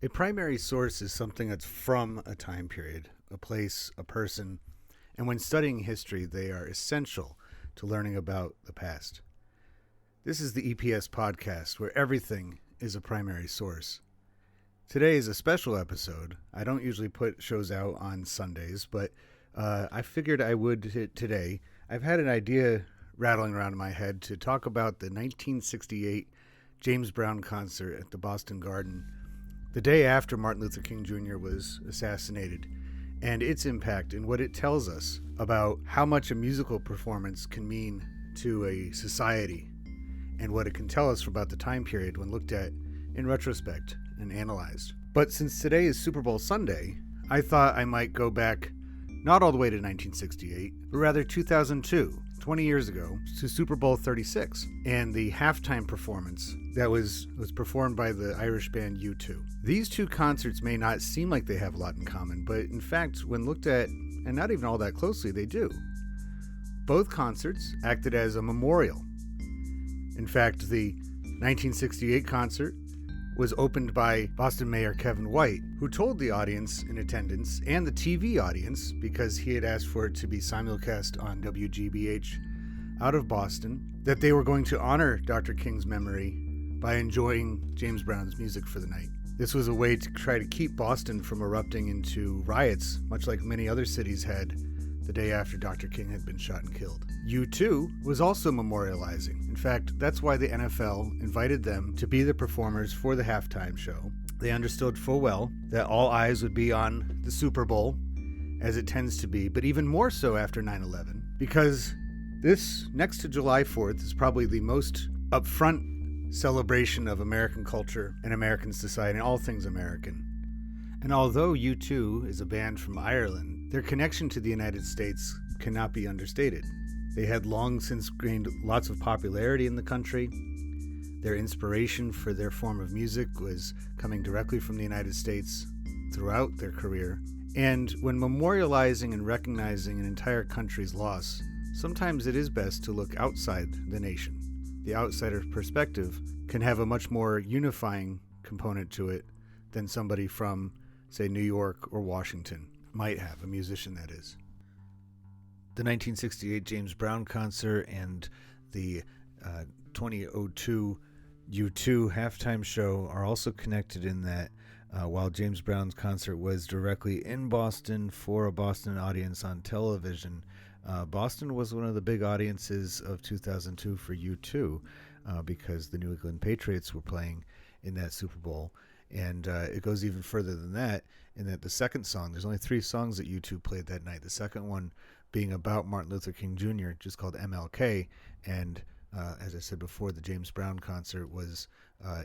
A primary source is something that's from a time period, a place, a person, and when studying history, they are essential to learning about the past. This is the EPS podcast, where everything is a primary source. Today is a special episode. I don't usually put shows out on Sundays, but I figured I would today. I've had an idea rattling around in my head to talk about the 1968 James Brown concert at the Boston Garden, the day after Martin Luther King Jr. was assassinated, and its impact and what it tells us about how much a musical performance can mean to a society and what it can tell us about the time period when looked at in retrospect and analyzed. But since today is Super Bowl Sunday, I thought I might go back not all the way to 1968, but rather 2002, 20 years ago, to Super Bowl 36 and the halftime performance that was performed by the Irish band U2. These two concerts may not seem like they have a lot in common, but in fact, when looked at, and not even all that closely, they do. Both concerts acted as a memorial. In fact, the 1968 concert was opened by Boston Mayor Kevin White, who told the audience in attendance and the TV audience, because he had asked for it to be simulcast on WGBH out of Boston, that they were going to honor Dr. King's memory by enjoying James Brown's music for the night. This was a way to try to keep Boston from erupting into riots, much like many other cities had the day after Dr. King had been shot and killed. U2 was also memorializing. In fact, that's why the NFL invited them to be the performers for the halftime show. They understood full well that all eyes would be on the Super Bowl, as it tends to be, but even more so after 9/11, because this, next to July 4th, is probably the most upfront celebration of American culture and American society and all things American. And although U2 is a band from Ireland, their connection to the United States cannot be understated. They had long since gained lots of popularity in the country. Their inspiration for their form of music was coming directly from the United States throughout their career. And when memorializing and recognizing an entire country's loss, sometimes it is best to look outside the nation. The outsider's perspective can have a much more unifying component to it than somebody from, say, New York or Washington might have, a musician that is. The 1968 James Brown concert and the 2002 U2 halftime show are also connected in that while James Brown's concert was directly in Boston for a Boston audience on television, Boston was one of the big audiences of 2002 for U2 because the New England Patriots were playing in that Super Bowl. And it goes even further than that, in that the second song, there's only 3 songs that U2 played that night. The second one being about Martin Luther King Jr., just called MLK. And as I said before, the James Brown concert was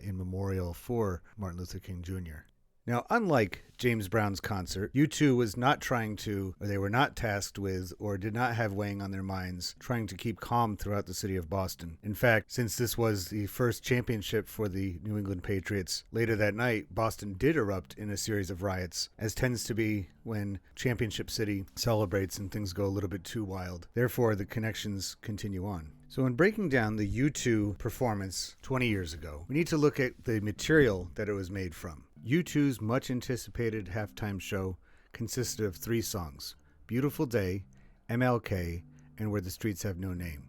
in memorial for Martin Luther King Jr. Now, unlike James Brown's concert, U2 was not trying to, or they were not tasked with, or did not have weighing on their minds, trying to keep calm throughout the city of Boston. In fact, since this was the first championship for the New England Patriots, later that night, Boston did erupt in a series of riots, as tends to be when Championship City celebrates and things go a little bit too wild. Therefore, the connections continue on. So in breaking down the U2 performance 20 years ago, we need to look at the material that it was made from. U2's much-anticipated halftime show consisted of 3 songs, Beautiful Day, MLK, and Where the Streets Have No Name.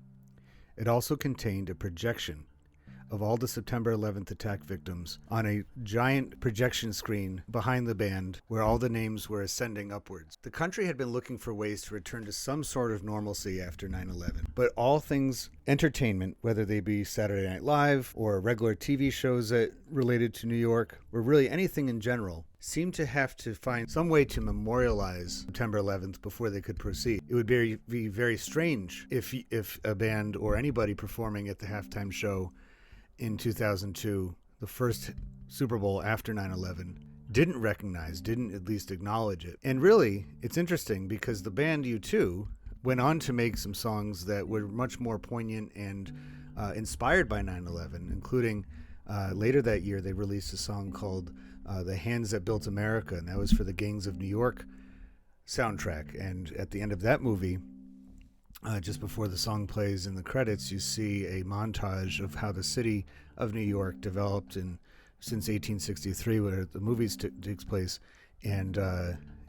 It also contained a projection of all the September 11th attack victims on a giant projection screen behind the band where all the names were ascending upwards. The country had been looking for ways to return to some sort of normalcy after 9/11, but all things entertainment, whether they be Saturday Night Live or regular TV shows that related to New York, or really anything in general, seemed to have to find some way to memorialize September 11th before they could proceed. It would be very strange if a band or anybody performing at the halftime show in 2002, the first Super Bowl after 9/11, didn't at least acknowledge it. And really, it's interesting because the band U2 went on to make some songs that were much more poignant and inspired by 9/11, including later that year they released a song called The Hands That Built America, and that was for the Gangs of New York soundtrack. And at the end of that movie, just before the song plays in the credits, you see a montage of how the city of New York developed and since 1863, where the movies takes place, and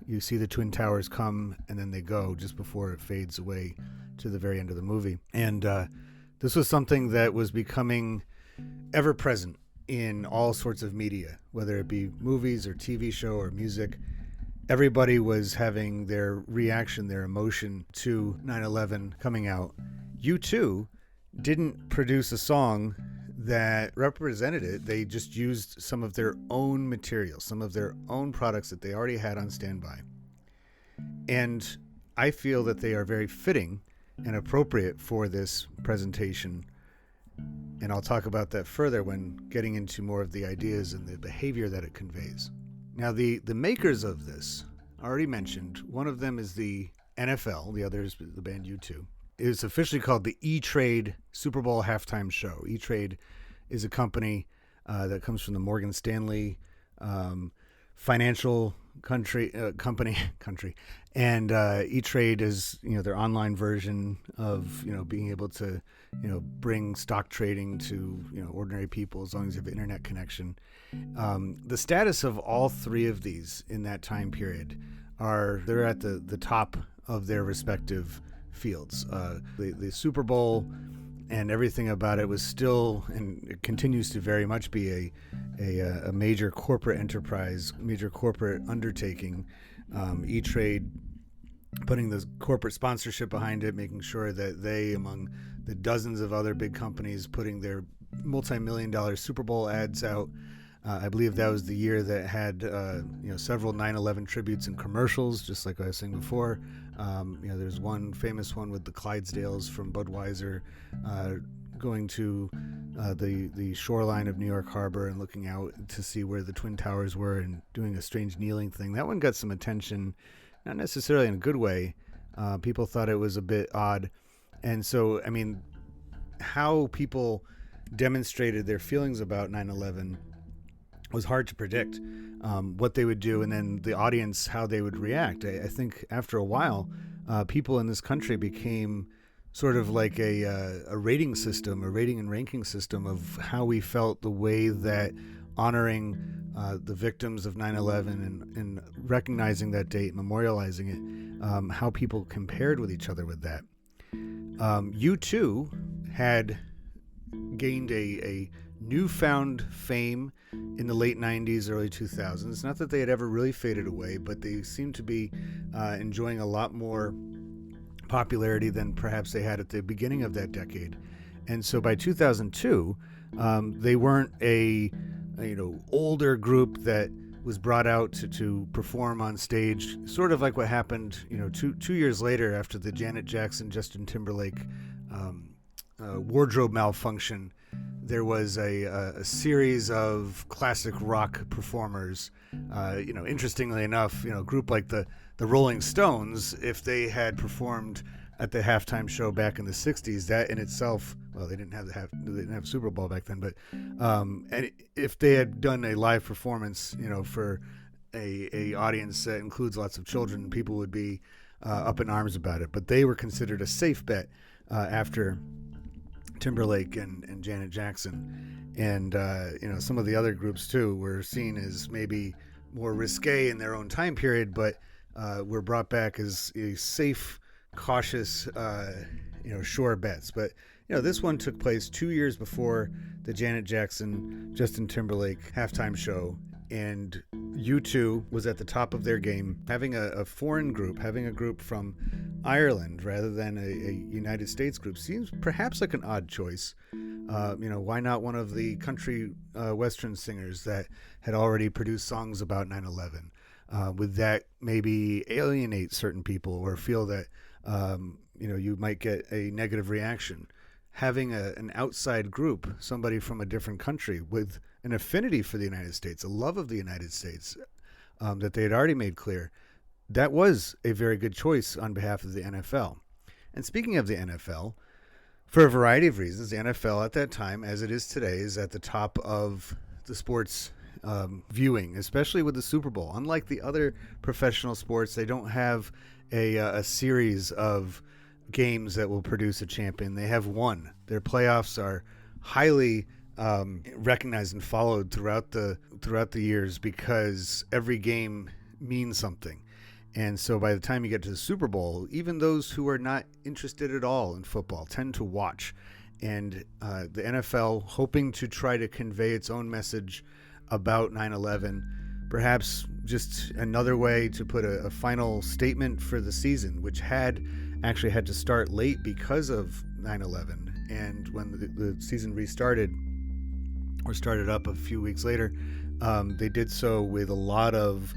you see the Twin Towers come and then they go just before it fades away to the very end of the movie. And this was something that was becoming ever present in all sorts of media, whether it be movies or TV show or music. Everybody was having their reaction, their emotion to 9/11 coming out. U2 didn't produce a song that represented it. They just used some of their own material, some of their own products that they already had on standby. And I feel that they are very fitting and appropriate for this presentation. And I'll talk about that further when getting into more of the ideas and the behavior that it conveys. Now, the makers of this, already mentioned, one of them is the NFL, the other is the band U2. It's officially called the E-Trade Super Bowl Halftime Show. E-Trade is a company that comes from the Morgan Stanley financial company, and E-Trade is their online version of being able to bring stock trading to ordinary people as long as you have an internet connection. The status of all three of these in that time period they're at the top of their respective fields. The Super Bowl and everything about it was still, and it continues to very much be a major corporate enterprise, major corporate undertaking. E-Trade putting the corporate sponsorship behind it, making sure that they, among the dozens of other big companies, putting their multi-million-dollar Super Bowl ads out. I believe that was the year that had several 9/11 tributes and commercials, just like I was saying before. There's one famous one with the Clydesdales from Budweiser going to the shoreline of New York Harbor and looking out to see where the Twin Towers were and doing a strange kneeling thing. That one got some attention, not necessarily in a good way. People thought it was a bit odd. And so, how people demonstrated their feelings about 9/11 was hard to predict, what they would do, and then the audience, how they would react. I think after a while, people in this country became sort of like a rating system, a rating and ranking system of how we felt, the way that honoring the victims of 9/11 and recognizing that date, memorializing it, how people compared with each other with that. U2 had gained a newfound fame in the late 90s, early 2000s. Not that they had ever really faded away, but they seemed to be enjoying a lot more popularity than perhaps they had at the beginning of that decade. And so by 2002, they weren't a older group that was brought out to perform on stage, sort of like what happened 2 years later after the Janet Jackson, Justin Timberlake wardrobe malfunction. There was a series of classic rock performers. Interestingly enough, a group like the Rolling Stones, if they had performed at the halftime show back in the 60s, that in itself, well, they didn't have Super Bowl back then, but and if they had done a live performance, for a audience that includes lots of children, people would be up in arms about it. But they were considered a safe bet after Timberlake and Janet Jackson, and some of the other groups too were seen as maybe more risque in their own time period, but were brought back as a safe, cautious, sure bets. But this one took place 2 years before the Janet Jackson, Justin Timberlake halftime show, and U2 was at the top of their game, having a foreign group, having a group from Ireland rather than a United States group seems perhaps like an odd choice. Why not one of the country western singers that had already produced songs about 9/11? Would that maybe alienate certain people or feel that you might get a negative reaction? Having an outside group, somebody from a different country with an affinity for the United States, a love of the United States, that they had already made clear, that was a very good choice on behalf of the NFL. And speaking of the NFL, for a variety of reasons, the NFL at that time, as it is today, is at the top of the sports viewing, especially with the Super Bowl. Unlike the other professional sports, they don't have a series of games that will produce a champion. They have one. Their playoffs are highly recognized and followed throughout the years, because every game means something. And so by the time you get to the Super Bowl, even those who are not interested at all in football tend to watch. And the NFL, hoping to try to convey its own message about 9/11, perhaps just another way to put a final statement for the season, which had to start late because of 9/11. And when the season restarted, or started up a few weeks later, they did so with a lot of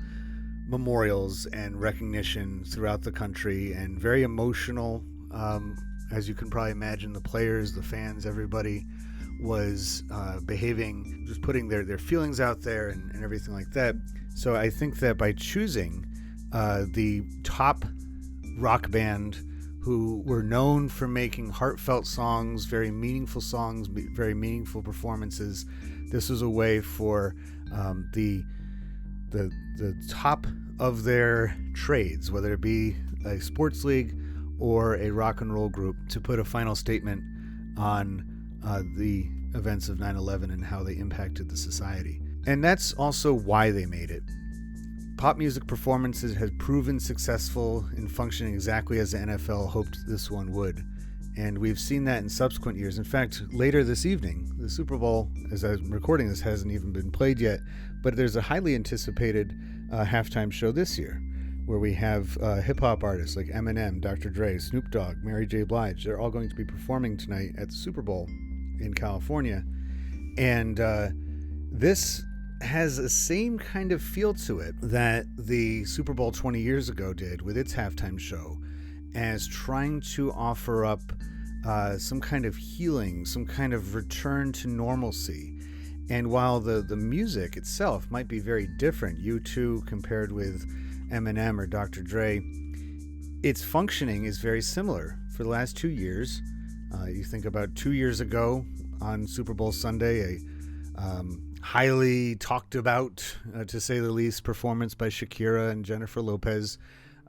memorials and recognition throughout the country, and very emotional. As you can probably imagine, the players, the fans, everybody was behaving, just putting their feelings out there and everything like that. So I think that by choosing the top rock band, who were known for making heartfelt songs, very meaningful performances, this was a way for the top of their trades, whether it be a sports league or a rock and roll group, to put a final statement on the events of 9/11 and how they impacted the society. And that's also why they made it. Pop music performances have proven successful in functioning exactly as the NFL hoped this one would. And we've seen that in subsequent years. In fact, later this evening, the Super Bowl, as I'm recording this, hasn't even been played yet, but there's a highly anticipated halftime show this year, where we have hip-hop artists like Eminem, Dr. Dre, Snoop Dogg, Mary J. Blige. They're all going to be performing tonight at the Super Bowl in California. And this has the same kind of feel to it that the Super Bowl 20 years ago did with its halftime show, as trying to offer up some kind of healing, some kind of return to normalcy. And while the music itself might be very different, U2 compared with Eminem or Dr. Dre, its functioning is very similar. For the last 2 years, you think about 2 years ago on Super Bowl Sunday, a highly talked about, to say the least, performance by Shakira and Jennifer Lopez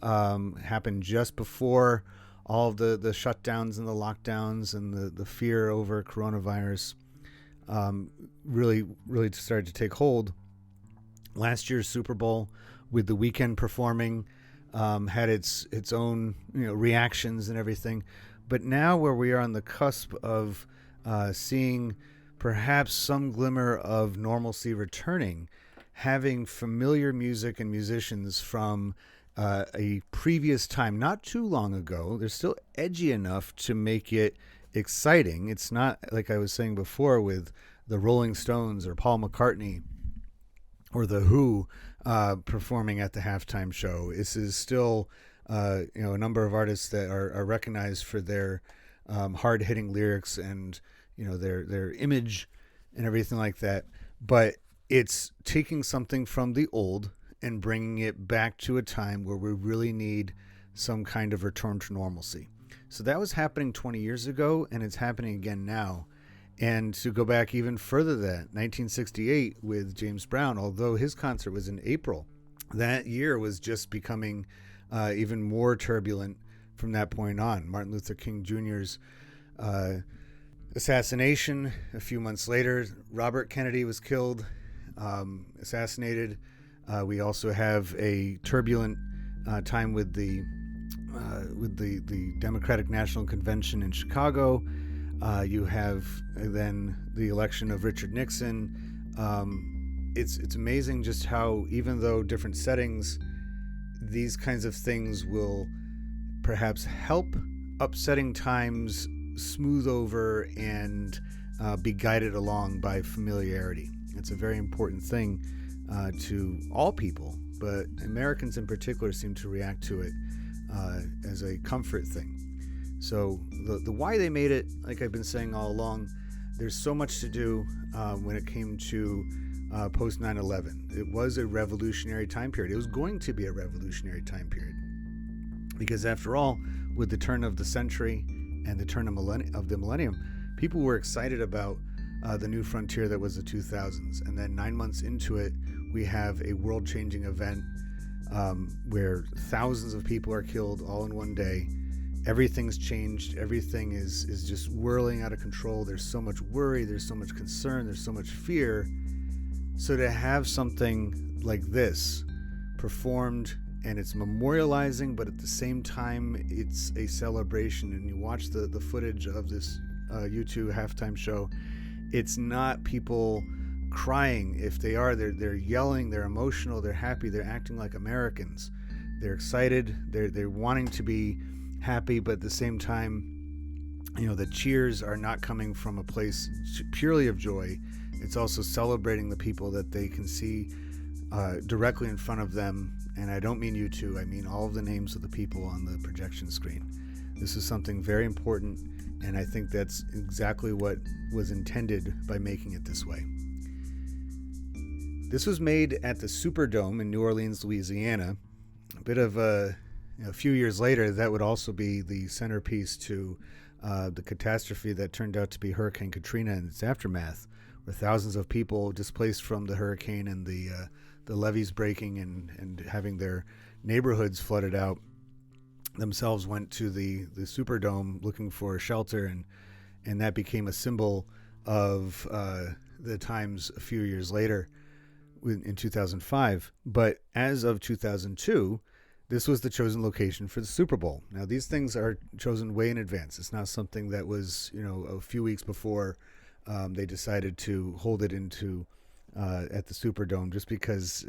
happened just before all of the shutdowns and the lockdowns and the fear over coronavirus really started to take hold. Last year's Super Bowl, with The Weeknd performing, had its own reactions and everything. But now, where we are on the cusp of seeing perhaps some glimmer of normalcy returning, having familiar music and musicians from a previous time, not too long ago, they're still edgy enough to make it exciting. It's not like I was saying before with the Rolling Stones or Paul McCartney or The Who performing at the halftime show. This is still a number of artists that are recognized for their hard-hitting lyrics and their image and everything like that. But it's taking something from the old and bringing it back to a time where we really need some kind of return to normalcy. So that was happening 20 years ago, and it's happening again now. And to go back even further, that 1968 with James Brown, although his concert was in April, that year was just becoming even more turbulent from that point on. Martin Luther King Jr.'s assassination. A few months later, Robert Kennedy was killed, assassinated. We also have a turbulent time with the Democratic National Convention in Chicago. You have then the election of Richard Nixon. It's amazing just how, even though different settings, these kinds of things will perhaps help upsetting times smooth over and be guided along by familiarity. It's a very important thing to all people, but Americans in particular seem to react to it as a comfort thing. So the why they made it, like I've been saying all along, there's so much to do when it came to post 9/11. It was a revolutionary time period. It was going to be a revolutionary time period because, after all, with the turn of the century and the turn of the millennium, people were excited about the new frontier that was the 2000s. And then 9 months into it, we have a world-changing event where thousands of people are killed all in one day. everything's changed. Everything is just whirling out of control. There's so much worry. There's so much concern. There's so much fear. So to have something like this performed, and it's memorializing, but at the same time, it's a celebration. And you watch the footage of this U2 halftime show. It's not people crying. If they are, they're yelling, they're emotional, they're happy, they're acting like Americans. They're excited, they're wanting to be happy, but at the same time, the cheers are not coming from a place purely of joy. It's also celebrating the people that they can see directly in front of them. And I don't mean U2, I mean all of the names of the people on the projection screen. This is something very important, and I think that's exactly what was intended by making it this way. This was made at the Superdome in New Orleans, Louisiana. A bit of a few years later, that would also be the centerpiece to the catastrophe that turned out to be Hurricane Katrina and its aftermath, where thousands of people displaced from the hurricane and the levees breaking and having their neighborhoods flooded out themselves went to the Superdome looking for shelter, and that became a symbol of the times a few years later in 2005. But as of 2002, this was the chosen location for the Super Bowl. Now, these things are chosen way in advance. It's not something that was, a few weeks before they decided to hold it at the Superdome, just because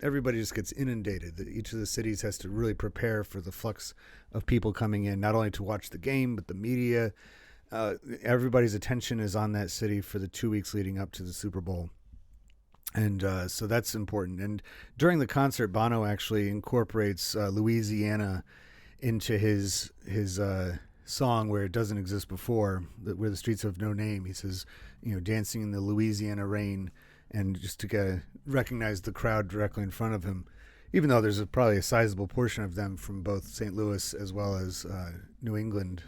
everybody just gets inundated. Each of the cities has to really prepare for the flux of people coming in, not only to watch the game, but the media. Everybody's attention is on that city for the 2 weeks leading up to the Super Bowl. And so that's important. And during the concert, Bono actually incorporates Louisiana into his song where it doesn't exist before, where the streets have no name. He says, dancing in the Louisiana rain, and just to recognize the crowd directly in front of him, even though there's probably a sizable portion of them from both St. Louis as well as New England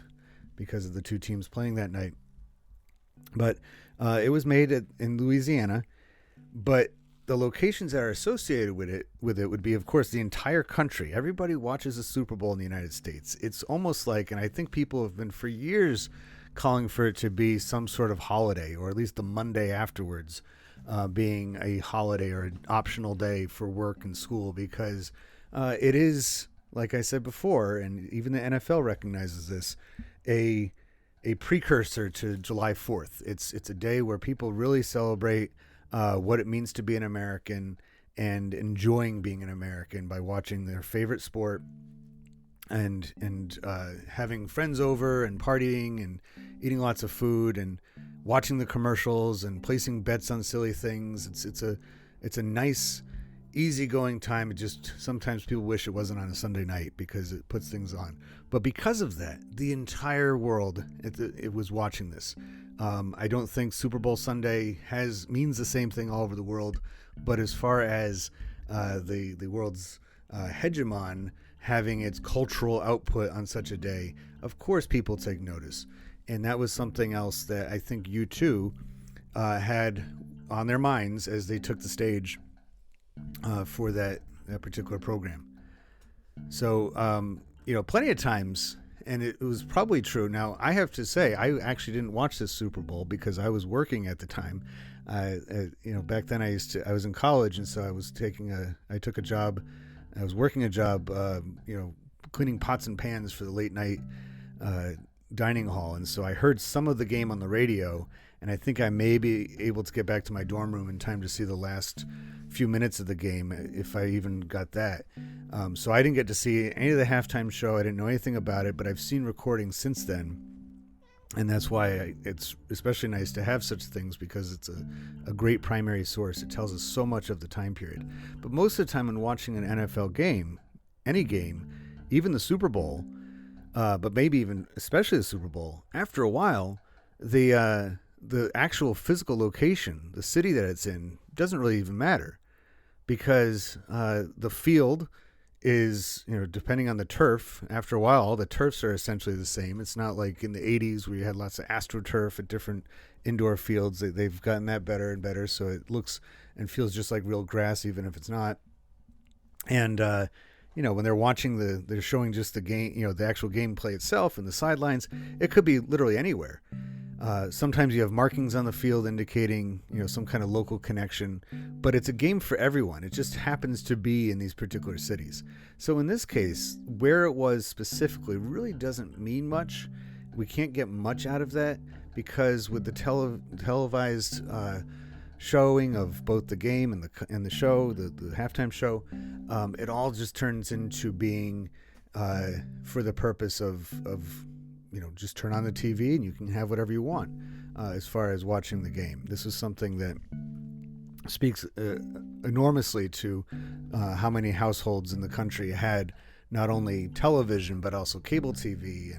because of the two teams playing that night. But it was made in Louisiana. But the locations that are associated with it would be, of course, the entire country. Everybody watches the Super Bowl in the United States. It's almost like, and I think people have been for years calling for it to be some sort of holiday, or at least the Monday afterwards being a holiday or an optional day for work and school, because it is, like I said before, and even the NFL recognizes this, a precursor to July 4th. It's a day where people really celebrate what it means to be an American and enjoying being an American by watching their favorite sport and having friends over and partying and eating lots of food and watching the commercials and placing bets on silly things. It's a nice, easygoing time. It just, sometimes people wish it wasn't on a Sunday night because it puts things on. But because of that, the entire world it was watching this. I don't think Super Bowl Sunday means the same thing all over the world, but as far as the world's hegemon having its cultural output on such a day, of course people take notice. And that was something else that I think U2 had on their minds as they took the stage for that particular program. So, plenty of times, and it was probably true. Now, I have to say, I actually didn't watch this Super Bowl because I was working at the time. Back then I was in college, and so I took a job. I was working a job, cleaning pots and pans for the late night dining hall. And so I heard some of the game on the radio, and I think I may be able to get back to my dorm room in time to see the last few minutes of the game, if I even got that. So I didn't get to see any of the halftime show. I didn't know anything about it, but I've seen recordings since then. And that's why it's especially nice to have such things, because it's a great primary source. It tells us so much of the time period. But most of the time when watching an NFL game, any game, even the Super Bowl, but maybe even especially the Super Bowl, after a while, the actual physical location, the city that it's in, doesn't really even matter, because the field is, depending on the turf, after a while, all the turfs are essentially the same. It's not like in the 80s where you had lots of AstroTurf at different indoor fields. They've gotten that better and better, so it looks and feels just like real grass, even if it's not. And, when they're watching they're showing just the game, the actual gameplay itself and the sidelines. It could be literally anywhere. Sometimes you have markings on the field indicating, some kind of local connection, but it's a game for everyone. It just happens to be in these particular cities. So in this case, where it was specifically really doesn't mean much. We can't get much out of that because with the televised showing of both the game and the show, the halftime show, it all just turns into being for the purpose of just turn on the TV and you can have whatever you want as far as watching the game. This is something that speaks enormously to how many households in the country had not only television but also cable TV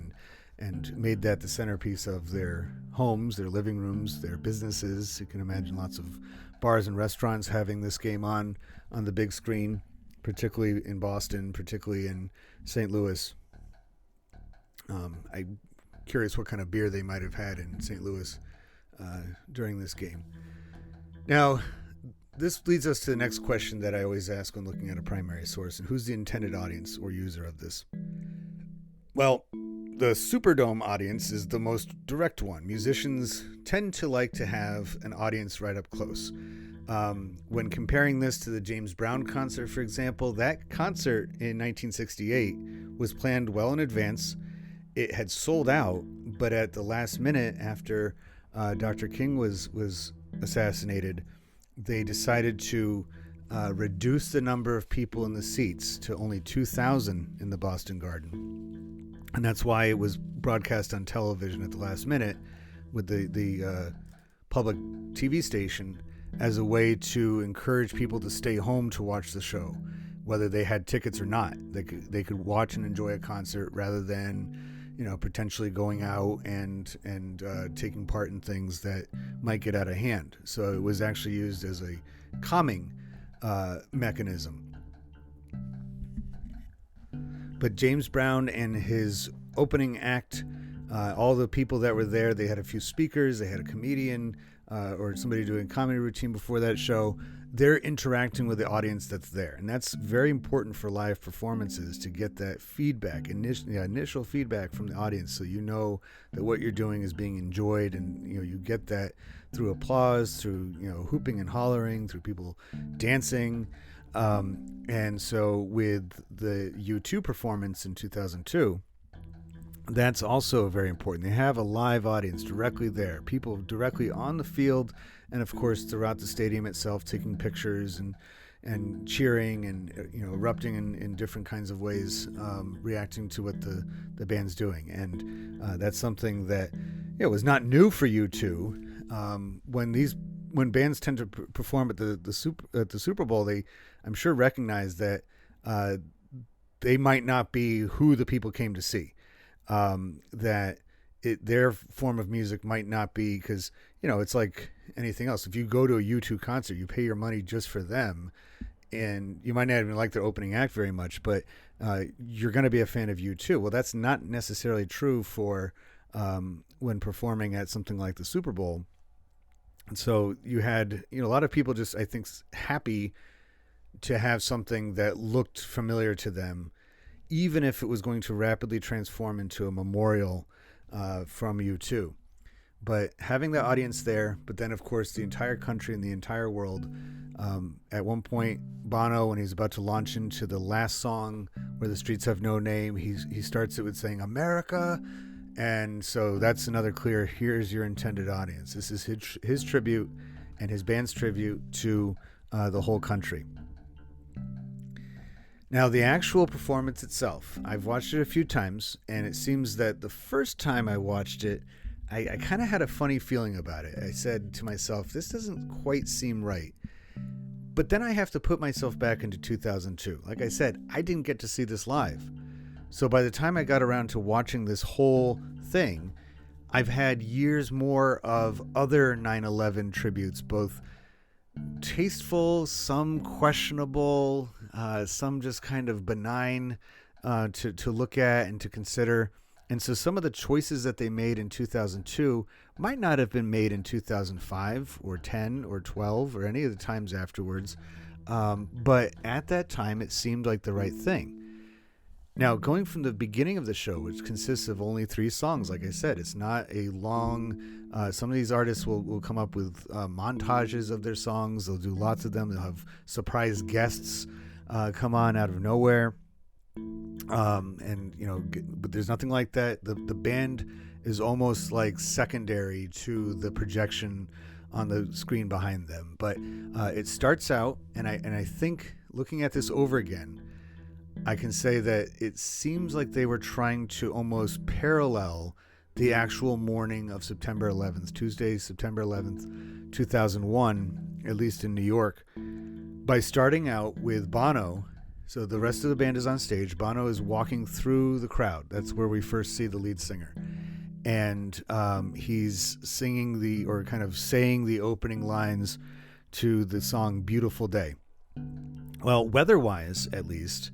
and made that the centerpiece of their homes, their living rooms, their businesses. You can imagine lots of bars and restaurants having this game on the big screen, particularly in Boston, particularly in St. Louis. I'm curious what kind of beer they might have had in St. Louis during this game. Now, this leads us to the next question that I always ask when looking at a primary source, and who's the intended audience or user of this? Well, the Superdome audience is the most direct one. Musicians tend to like to have an audience right up close. When comparing this to the James Brown concert, for example, that concert in 1968 was planned well in advance. It had sold out, but at the last minute after Dr. King was assassinated, they decided to reduce the number of people in the seats to only 2,000 in the Boston Garden. And that's why it was broadcast on television at the last minute with the public TV station as a way to encourage people to stay home to watch the show, whether they had tickets or not. They could watch and enjoy a concert rather than potentially going out and taking part in things that might get out of hand. So it was actually used as a calming mechanism. But James Brown and his opening act, all the people that were there, they had a few speakers, they had a comedian or somebody doing a comedy routine before that show. They're interacting with the audience that's there. And that's very important for live performances, to get that feedback, initial feedback from the audience, so you know that what you're doing is being enjoyed, and you get that through applause, through hooping and hollering, through people dancing. And so with the U2 performance in 2002, that's also very important. They have a live audience directly there, people directly on the field, and of course throughout the stadium itself, taking pictures and cheering and erupting in different kinds of ways, reacting to what the band's doing. And that's something that was not new for U2. When bands tend to perform at the Super Bowl, they, I'm sure, recognize that they might not be who the people came to see. That their form of music might not be, because it's like anything else. If you go to a U2 concert, you pay your money just for them, and you might not even like their opening act very much, but you're going to be a fan of U2. Well, that's not necessarily true for when performing at something like the Super Bowl. And so you had a lot of people just, I think, happy to have something that looked familiar to them, even if it was going to rapidly transform into a memorial from U2. But having the audience there, but then, of course, the entire country and the entire world. At one point, Bono, when he's about to launch into the last song, Where the Streets Have No Name, he starts it with saying, America. And so that's another clear, here's your intended audience. This is his tribute and his band's tribute to the whole country. Now, the actual performance itself, I've watched it a few times, and it seems that the first time I watched it, I kind of had a funny feeling about it. I said to myself, this doesn't quite seem right. But then I have to put myself back into 2002. Like I said, I didn't get to see this live. So by the time I got around to watching this whole thing, I've had years more of other 9/11 tributes, both tasteful, some questionable, some just kind of benign to look at and to consider. And so some of the choices that they made in 2002 might not have been made in 2005 or 10 or 12 or any of the times afterwards. But at that time, it seemed like the right thing. Now, going from the beginning of the show, which consists of only 3 songs, like I said, it's not a long. Some of these artists will come up with montages of their songs. They'll do lots of them. They'll have surprise guests come on out of nowhere. But there's nothing like that. The band is almost like secondary to the projection on the screen behind them. But it starts out, and I think looking at this over again, I can say that it seems like they were trying to almost parallel the actual morning of September 11th, Tuesday, September 11th, 2001, at least in New York, by starting out with Bono. So the rest of the band is on stage. Bono is walking through the crowd. That's where we first see the lead singer. And he's singing saying the opening lines to the song Beautiful Day. Well, weather-wise, at least,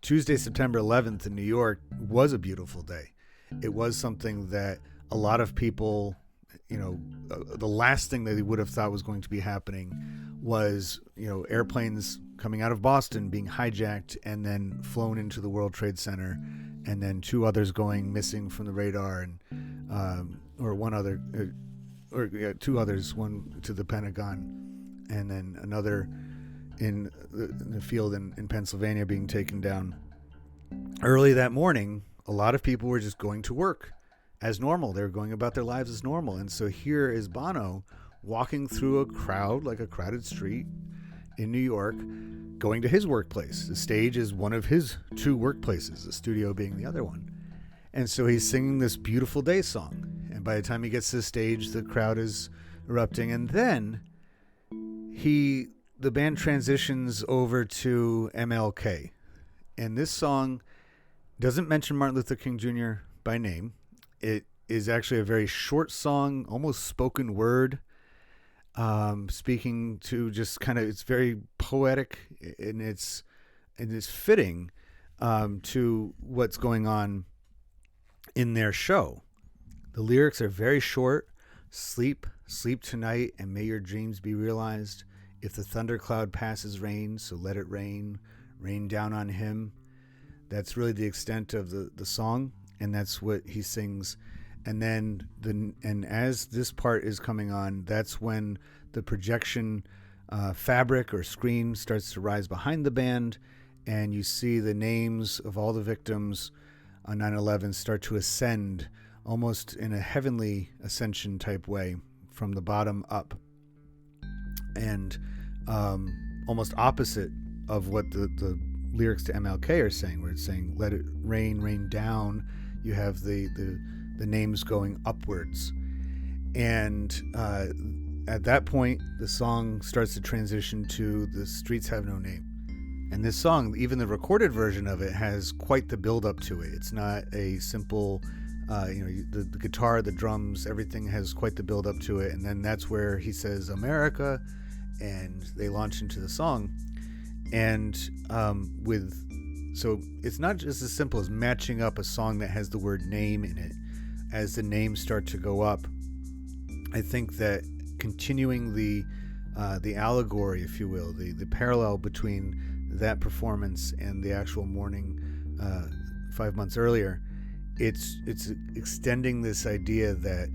Tuesday, September 11th in New York was a beautiful day. It was something that a lot of people, the last thing that they would have thought was going to be happening was, airplanes coming out of Boston being hijacked and then flown into the World Trade Center, and then 2 others going missing from the radar, and 2 others, one to the Pentagon, and then another in the field in Pennsylvania being taken down. Early that morning, a lot of people were just going to work as normal. They were going about their lives as normal. And so here is Bono walking through a crowd, like a crowded street in New York, going to his workplace. The stage is one of his 2 workplaces, the studio being the other one. And so he's singing this Beautiful Day song. And by the time he gets to the stage, the crowd is erupting. And then the band transitions over to MLK. And this song doesn't mention Martin Luther King Jr. by name. It is actually a very short song, almost spoken word, speaking to just it's very poetic, and it's fitting to what's going on in their show. The lyrics are very short. Sleep tonight, and may your dreams be realized. If the thundercloud passes rain, so let it rain down on him. That's really the extent of the song, and that's what he sings. And then as this part is coming on, that's when the projection fabric or screen starts to rise behind the band, and you see the names of all the victims on 9/11 start to ascend, almost in a heavenly ascension type way, from the bottom up. And almost opposite of what the lyrics to MLK are saying, where it's saying let it rain down. You have the names going upwards, and at that point the song starts to transition to The Streets Have No Name. And this song, even the recorded version of it, has quite the build up to it. It's not a simple the guitar, the drums, everything has quite the build up to it. And then that's where he says America, and they launch into the song. And so it's not just as simple as matching up a song that has the word name in it. As the names start to go up, I think that continuing the allegory, if you will, the parallel between that performance and the actual morning 5 months earlier, it's extending this idea that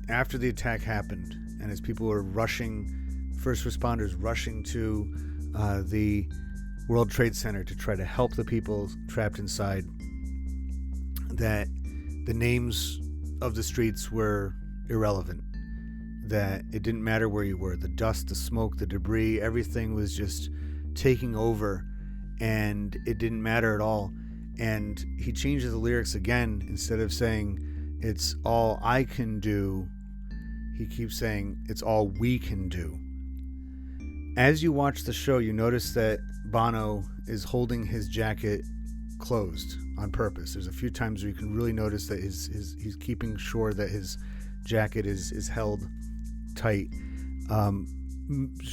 after the attack happened, and as people were rushing, first responders rushing to the World Trade Center to try to help the people trapped inside, that the names of the streets were irrelevant, that it didn't matter where you were. The dust, the smoke, the debris, everything was just taking over, and it didn't matter at all. And he changes the lyrics again. Instead of saying it's all I can do, he keeps saying it's all we can do. As you watch the show, you notice that Bono is holding his jacket closed on purpose. There's a few times where you can really notice that he's keeping sure that his jacket is held tight.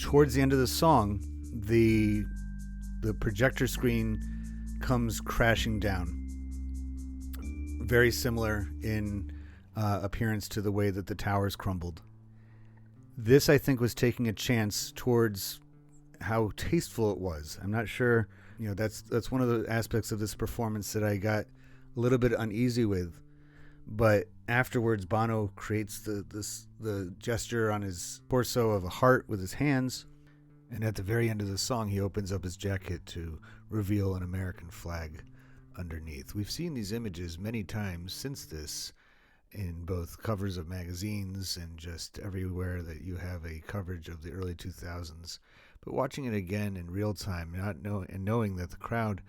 Towards the end of the song, the projector screen comes crashing down. Very similar in appearance to the way that the towers crumbled. This, I think, was taking a chance towards how tasteful it was. I'm not sure, that's one of the aspects of this performance that I got a little bit uneasy with. But afterwards, Bono creates the gesture on his torso of a heart with his hands. And at the very end of the song, he opens up his jacket to reveal an American flag underneath. We've seen these images many times since this in both covers of magazines and just everywhere that you have a coverage of the early 2000s. But watching it again in real time, knowing that the crowd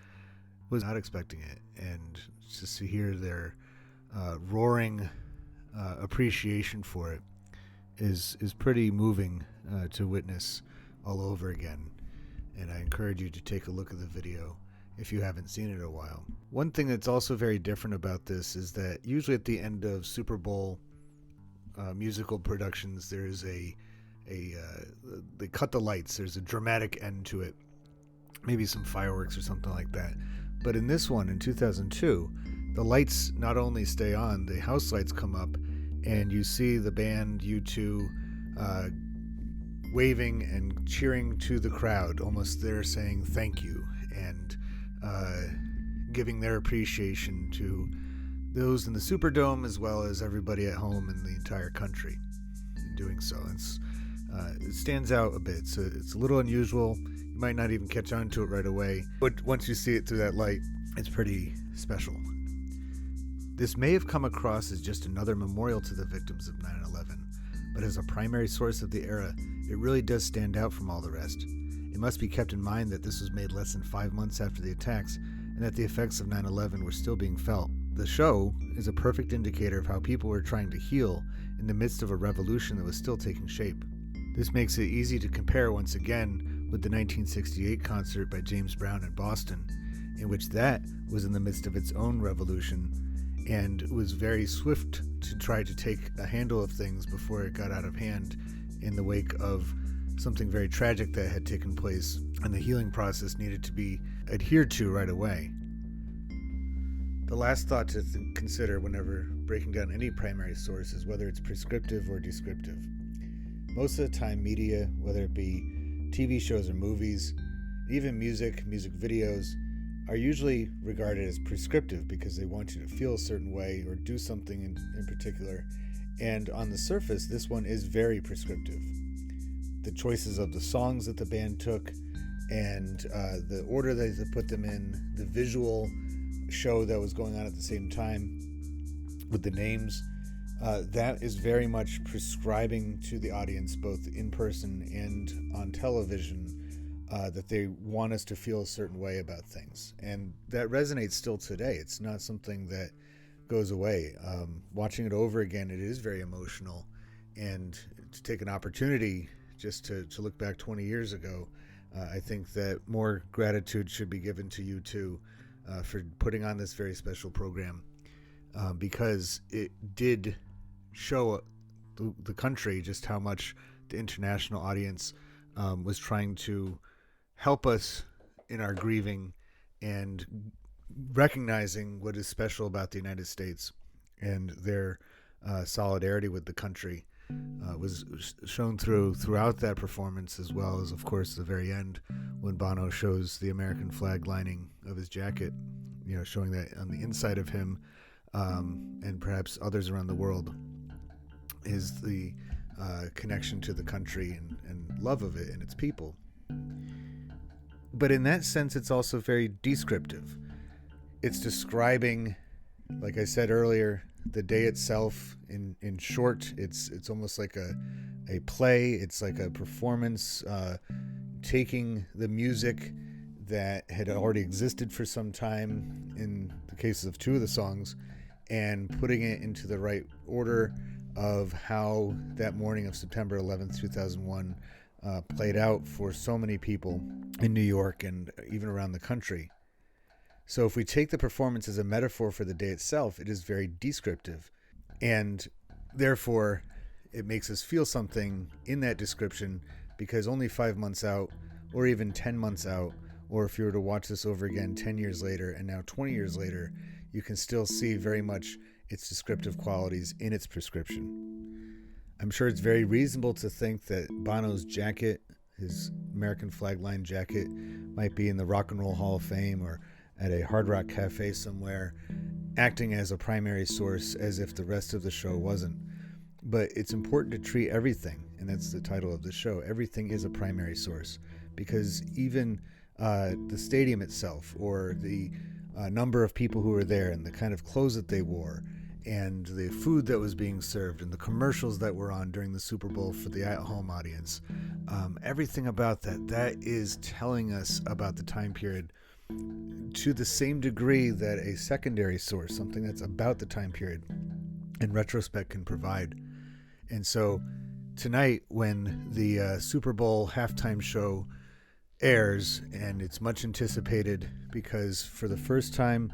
was not expecting it, and just to hear their roaring appreciation for it is pretty moving to witness all over again. And I encourage you to take a look at the video if you haven't seen it in a while. One thing that's also very different about this is that usually at the end of Super Bowl musical productions, there's they cut the lights. There's a dramatic end to it, maybe some fireworks or something like that. But in this one, in 2002, the lights not only stay on, the house lights come up, and you see the band U2 waving and cheering to the crowd, almost there saying thank you, and giving their appreciation to those in the Superdome as well as everybody at home in the entire country. In doing so, it stands out a bit. So it's a little unusual. You might not even catch on to it right away, but once you see it through that light, it's pretty special. This may have come across as just another memorial to the victims of 9/11, but as a primary source of the era, it really does stand out from all the rest. It must be kept in mind that this was made less than 5 months after the attacks, and that the effects of 9/11 were still being felt. The show is a perfect indicator of how people were trying to heal in the midst of a revolution that was still taking shape. This makes it easy to compare once again with the 1968 concert by James Brown in Boston, in which that was in the midst of its own revolution and was very swift to try to take a handle of things before it got out of hand in the wake of something very tragic that had taken place, and the healing process needed to be adhered to right away. The last thought to consider whenever breaking down any primary source is whether it's prescriptive or descriptive. Most of the time, media, whether it be TV shows or movies, even music videos, are usually regarded as prescriptive because they want you to feel a certain way or do something in particular. And on the surface, this one is very prescriptive. The choices of the songs that the band took and the order that they put them in, the visual show that was going on at the same time with the names, that is very much prescribing to the audience, both in person and on television, that they want us to feel a certain way about things. And that resonates still today. It's not something that goes away. Watching it over again, it is very emotional. And to take an opportunity just to look back 20 years ago, I think that more gratitude should be given to U2 for putting on this very special program, because it did show the country just how much the international audience was trying to help us in our grieving and recognizing what is special about the United States, and their solidarity with the country was shown throughout that performance, as well as, of course, the very end when Bono shows the American flag lining of his jacket, showing that on the inside of him, and perhaps others around the world, is the connection to the country and love of it and its people. But in that sense, it's also very descriptive. It's describing, like I said earlier, the day itself in short. It's almost like a play. It's like a performance, taking the music that had already existed for some time, in the cases of two of the songs, and putting it into the right order of how that morning of September 11th, 2001 played out for so many people in New York and even around the country. So if we take the performance as a metaphor for the day itself, it is very descriptive. And therefore, it makes us feel something in that description, because only 5 months out, or even 10 months out, or if you were to watch this over again 10 years later and now 20 years later, you can still see very much its descriptive qualities in its prescription. I'm sure it's very reasonable to think that Bono's jacket, His American flag line jacket might be in the Rock and Roll Hall of Fame or at a Hard Rock Cafe somewhere, acting as a primary source as if the rest of the show wasn't. But it's important to treat everything, and that's the title of the show, everything is a primary source, because even the stadium itself, or the number of people who were there, and the kind of clothes that they wore, and the food that was being served, and the commercials that were on during the Super Bowl for the at-home audience, everything about that is telling us about the time period to the same degree that a secondary source, something that's about the time period, in retrospect can provide. And so tonight, when the Super Bowl halftime show airs, and it's much anticipated because for the first time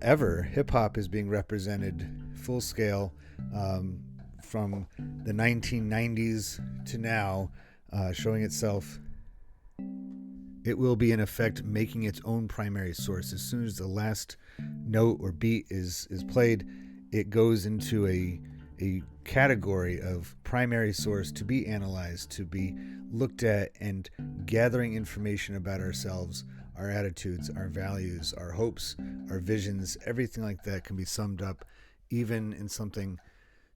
ever, hip-hop is being represented full scale, from the 1990s to now, showing itself. It will be, in effect, making its own primary source. As soon as the last note or beat is played, it goes into a category of primary source to be analyzed, to be looked at, and gathering information about ourselves, our attitudes, our values, our hopes, our visions, everything like that can be summed up even in something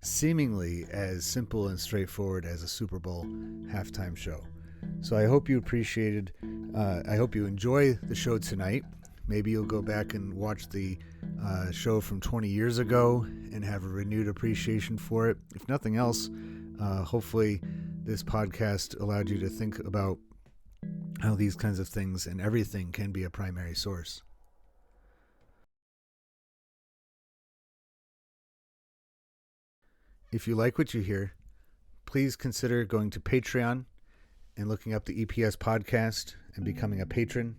seemingly as simple and straightforward as a Super Bowl halftime show. So I hope you appreciated, I hope you enjoy the show tonight. Maybe you'll go back and watch the show from 20 years ago and have a renewed appreciation for it. If nothing else, hopefully this podcast allowed you to think about how these kinds of things and everything can be a primary source. If you like what you hear, please consider going to Patreon and looking up the EPS podcast and becoming a patron.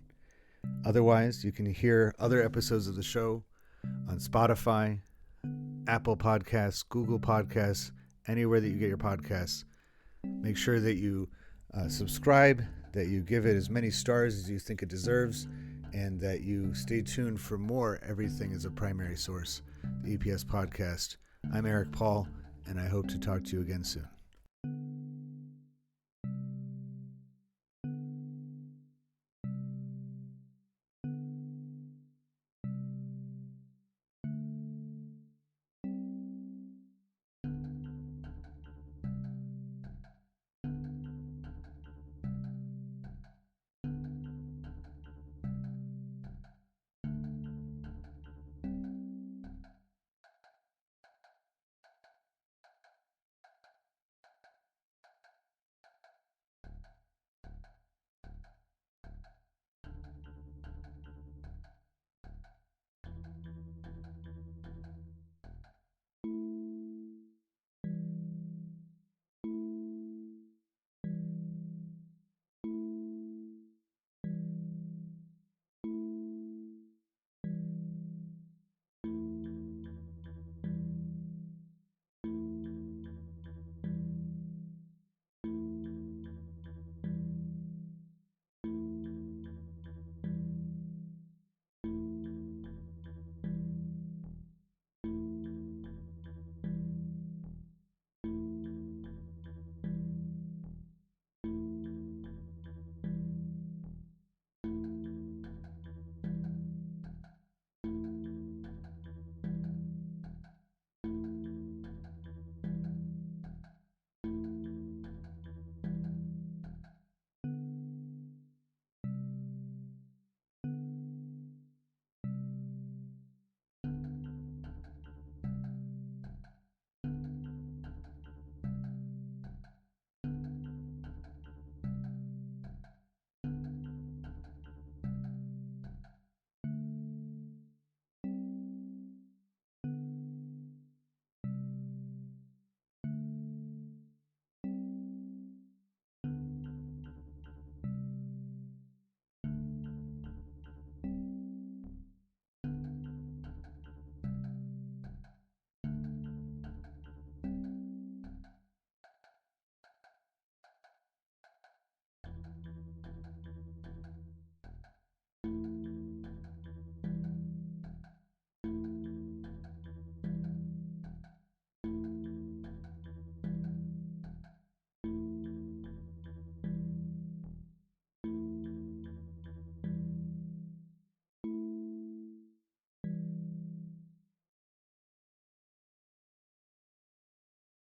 Otherwise, you can hear other episodes of the show on Spotify, Apple Podcasts, Google Podcasts, anywhere that you get your podcasts. Make sure that you subscribe, that you give it as many stars as you think it deserves, and that you stay tuned for more Everything is a Primary Source, the EPS podcast. I'm Eric Paul, and I hope to talk to you again soon.